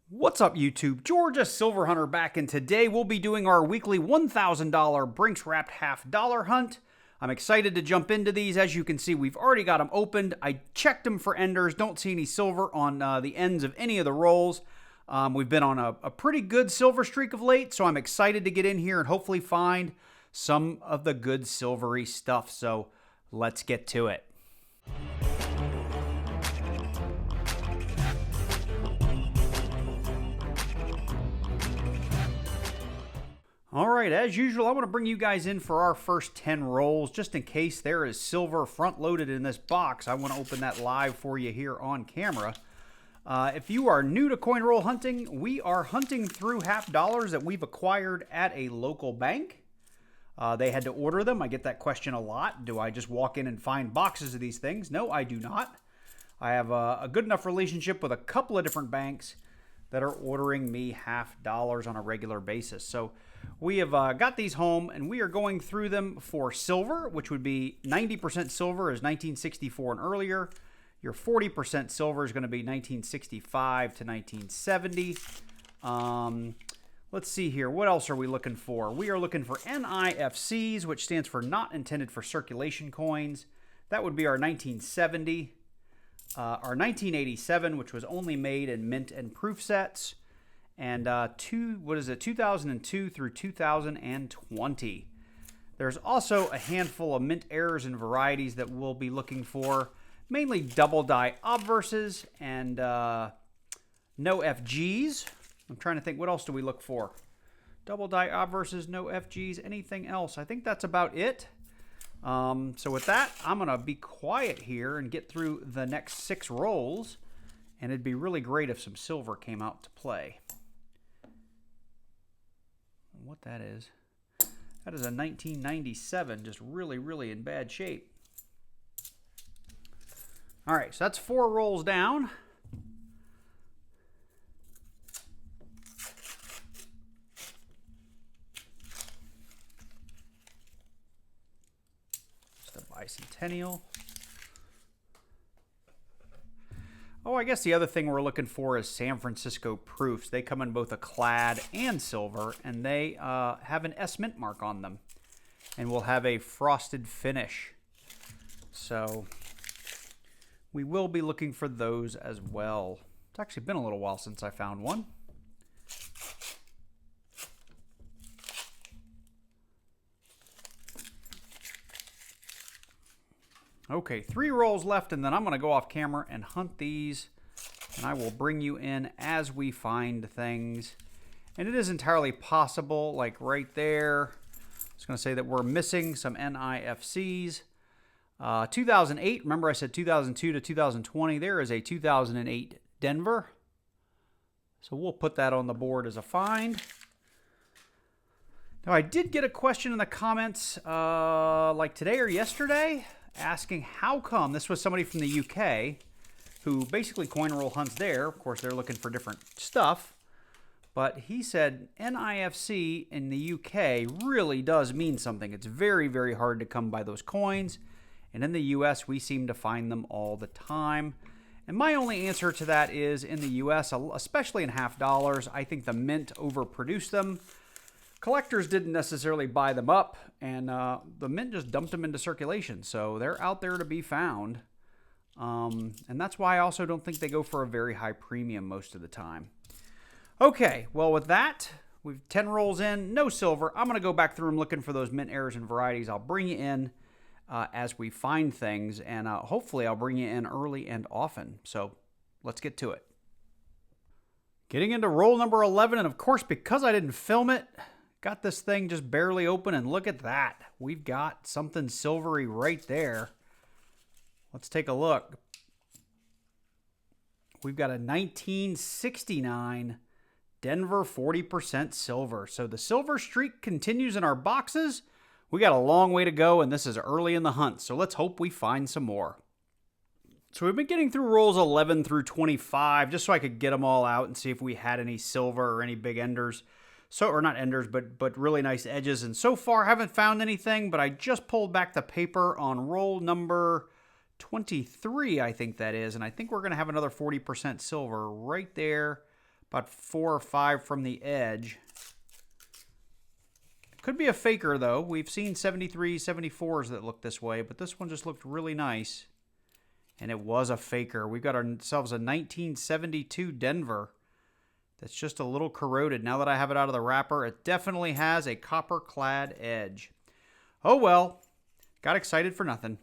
What's up, YouTube? Georgia Silver Hunter back, and today we'll be doing our weekly $1,000 Brinks wrapped $half hunt. I'm excited to jump into these. As you can see, we've already got them opened. I checked them for enders. Don't see any silver on the ends of any of the rolls. We've been on a pretty good silver streak of late, so I'm excited to get in here and hopefully find some of the good silvery stuff. So let's get to it. All right, as usual, I want to bring you guys in for our first 10 rolls, just in case there is silver front-loaded in this box. I want to open that live for you here on camera. If you are new to coin roll hunting, we are hunting through $half that we've acquired at a local bank. They had to order them. I get that question a lot. Do I just walk in and find boxes of these things? No, I do not. I have a good enough relationship with a couple of different banks that are ordering me $half on a regular basis. So we have got these home, and we are going through them for silver, which would be 90% silver is 1964 and earlier. Your 40% silver is going to be 1965 to 1970. Let's see here. What else are we looking for? We are looking for NIFCs, which stands for not intended for circulation coins. That would be our 1970. Our 1987, which was only made in mint and proof sets, and 2002 through 2020. There's also a handful of mint errors and varieties that we'll be looking for, mainly double die obverses and no FGs. I'm trying to think, what else do we look for? Double die obverses, no FGs, anything else? I think that's about it. So with that, I'm going to be quiet here and get through the next 6 rolls, and it'd be really great if some silver came out to play. What that is a 1997, just really in bad shape. All right, so that's 4 rolls down. Bicentennial. Oh, I guess the other thing we're looking for is San Francisco proofs. They come in both a clad and silver, and they have an S mint mark on them, and will have a frosted finish. So we will be looking for those as well. It's actually been a little while since I found one. Okay, 3 rolls left, and then I'm going to go off camera and hunt these, and I will bring you in as we find things. And it is entirely possible, like right there, I was going to say that we're missing some NIFCs. 2008, remember I said 2002 to 2020, there is a 2008 Denver. So we'll put that on the board as a find. Now, I did get a question in the comments like today or yesterday, asking how come, this was somebody from the UK who basically coin roll hunts there. Of course, they're looking for different stuff. But he said NIFC in the UK really does mean something. It's very hard to come by those coins. And in the US, we seem to find them all the time. And my only answer to that is in the US, especially in $half, I think the mint overproduced them. Collectors didn't necessarily buy them up, and the mint just dumped them into circulation. So they're out there to be found. And that's why I also don't think they go for a very high premium most of the time. Okay, well with that, we've 10 rolls in, no silver. I'm going to go back through them looking for those mint errors and varieties. I'll bring you in as we find things, and hopefully I'll bring you in early and often. So let's get to it. Getting into roll number 11, and of course, because I didn't film it, got this thing just barely open, and look at that. We've got something silvery right there. Let's take a look. We've got a 1969 Denver 40% silver. So the silver streak continues in our boxes. We got a long way to go, and this is early in the hunt. So let's hope we find some more. So we've been getting through rolls 11 through 25 just so I could get them all out and see if we had any silver or any big enders. So, or not enders, but really nice edges. And so far, haven't found anything, but I just pulled back the paper on roll number 23, I think that is. And I think we're going to have another 40% silver right there about 4 or 5 from the edge. Could be a faker, though. We've seen 73s, 74s that look this way, but this one just looked really nice. And it was a faker. We've got ourselves a 1972 Denver that's just a little corroded. Now that I have it out of the wrapper, it definitely has a copper-clad edge. Oh well, got excited for nothing.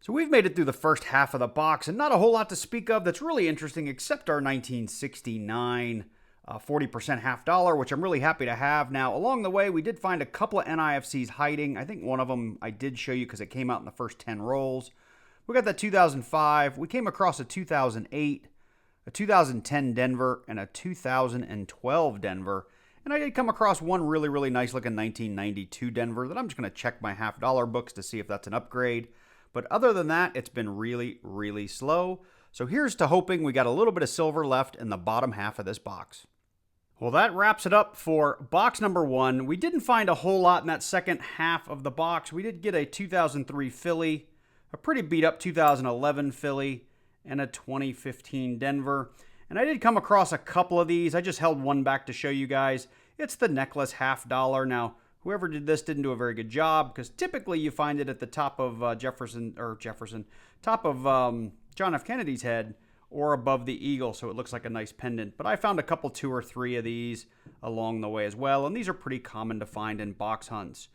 So we've made it through the first half of the box, and not a whole lot to speak of that's really interesting except our 1969 40% half dollar, which I'm really happy to have. Now, along the way, we did find a couple of NIFCs hiding. I think one of them I did show you because it came out in the first 10 rolls. We got that 2005. We came across a 2008, a 2010 Denver, and a 2012 Denver. And I did come across one really, really nice looking 1992 Denver that I'm just going to check my half dollar books to see if that's an upgrade. But other than that, it's been really, really slow. So here's to hoping we got a little bit of silver left in the bottom half of this box. Well, that wraps it up for box number 1. We didn't find a whole lot in that second half of the box. We did get a 2003 Philly, a pretty beat up 2011 Philly, and a 2015 Denver. And I did come across a couple of these. I just held one back to show you guys. It's the necklace half dollar. Now, whoever did this didn't do a very good job because typically you find it at the top of top of John F. Kennedy's head or above the eagle, so it looks like a nice pendant. But I found a couple, 2 or 3 of these along the way as well, and these are pretty common to find in box hunts.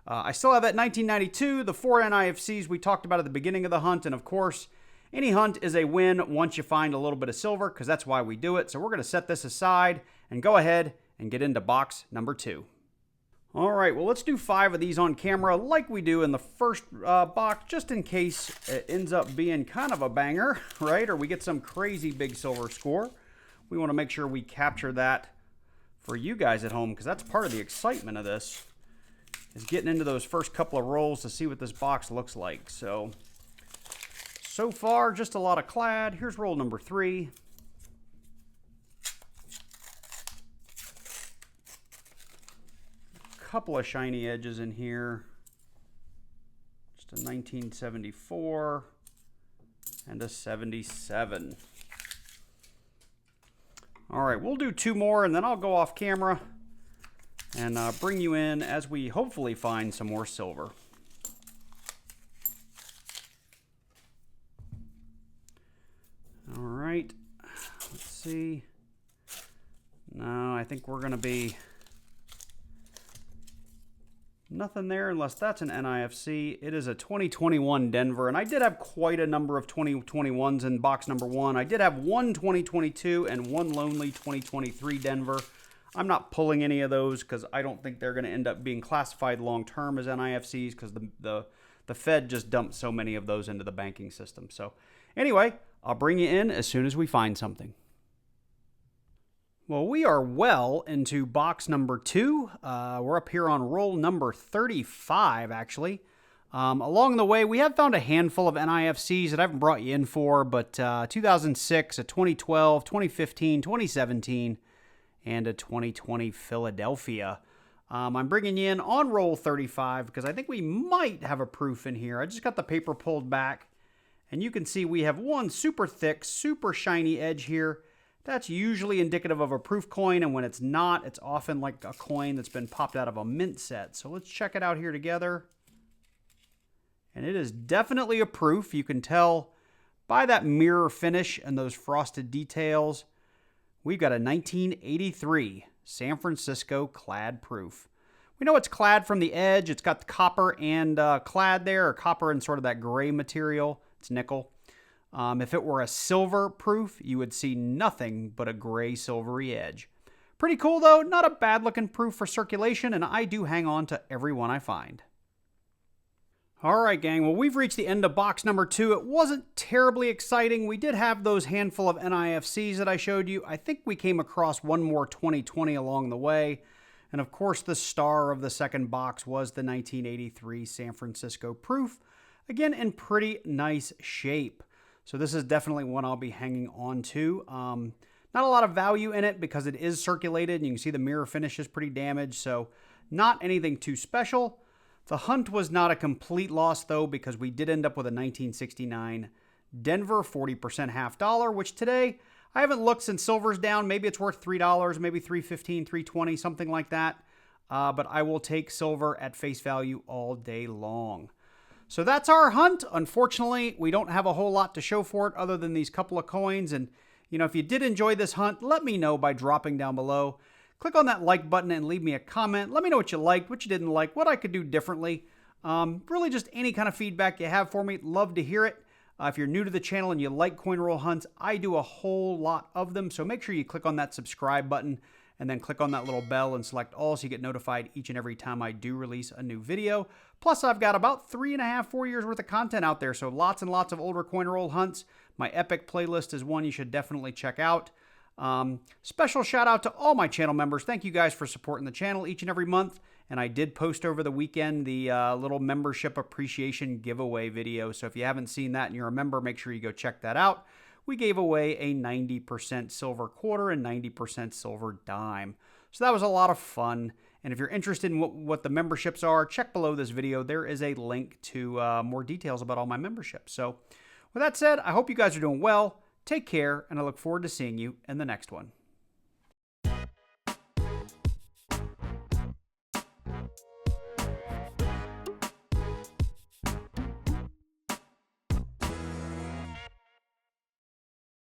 I still have that 1992, the 4 NIFCs we talked about at the beginning of the hunt, and of course, any hunt is a win once you find a little bit of silver, because that's why we do it. So we're going to set this aside and go ahead and get into box number 2. All right, well, let's do 5 of these on camera like we do in the first box, just in case it ends up being kind of a banger, right? Or we get some crazy big silver score. We want to make sure we capture that for you guys at home, because that's part of the excitement of this, is getting into those first couple of rolls to see what this box looks like. So far, just a lot of clad. Here's roll number 3. Couple of shiny edges in here. Just a 1974 and a 77. All right, we'll do 2 more and then I'll go off camera and bring you in as we hopefully find some more silver. All right, let's see. No, I think we're going to be nothing there unless that's an NIFC. It is a 2021 Denver, and I did have quite a number of 2021s in box number 1. I did have one 2022 and one lonely 2023 Denver. I'm not pulling any of those because I don't think they're going to end up being classified long-term as NIFCs because the Fed just dumped so many of those into the banking system. So anyway, I'll bring you in as soon as we find something. Well, we are well into box number 2. We're up here on roll number 35, actually. Along the way, we have found a handful of NIFCs that I haven't brought you in for, but 2006, a 2012, 2015, 2017, and a 2020 Philadelphia. I'm bringing you in on roll 35 because I think we might have a proof in here. I just got the paper pulled back, and you can see we have one super thick, super shiny edge here. That's usually indicative of a proof coin, and when it's not, it's often like a coin that's been popped out of a mint set. So let's check it out here together. And it is definitely a proof. You can tell by that mirror finish and those frosted details. We've got a 1983 San Francisco clad proof. We know it's clad from the edge. It's got copper and clad there, or copper and sort of that gray material. It's nickel. If it were a silver proof, you would see nothing but a gray silvery edge. Pretty cool though, not a bad looking proof for circulation, and I do hang on to every one I find. Alright gang, well we've reached the end of box number 2. It wasn't terribly exciting. We did have those handful of NIFCs that I showed you. I think we came across one more 2020 along the way. And of course the star of the second box was the 1983 San Francisco proof. Again, in pretty nice shape. So this is definitely one I'll be hanging on to. Not a lot of value in it because it is circulated, and you can see the mirror finish is pretty damaged, so not anything too special. The hunt was not a complete loss, though, because we did end up with a 1969 Denver 40% half dollar, which today I haven't looked since silver's down. Maybe it's worth $3, maybe $3.15, $3.20, something like that. But I will take silver at face value all day long. So that's our hunt. Unfortunately, we don't have a whole lot to show for it other than these couple of coins. And, you know, if you did enjoy this hunt, let me know by dropping down below. Click on that like button and leave me a comment. Let me know what you liked, what you didn't like, what I could do differently. Really just any kind of feedback you have for me. Love to hear it. If you're new to the channel and you like coin roll hunts, I do a whole lot of them. So make sure you click on that subscribe button and then click on that little bell and select all so you get notified each and every time I do release a new video. Plus, I've got about 3.5, 4 years worth of content out there. So lots and lots of older coin roll hunts. My epic playlist is one you should definitely check out. Special shout out to all my channel members. Thank you guys for supporting the channel each and every month. And I did post over the weekend the little membership appreciation giveaway video. So if you haven't seen that and you're a member, make sure you go check that out. We gave away a 90% silver quarter and 90% silver dime. So that was a lot of fun. And if you're interested in what the memberships are, check below this video. There is a link to more details about all my memberships. So with that said, I hope you guys are doing well. Take care, and I look forward to seeing you in the next one.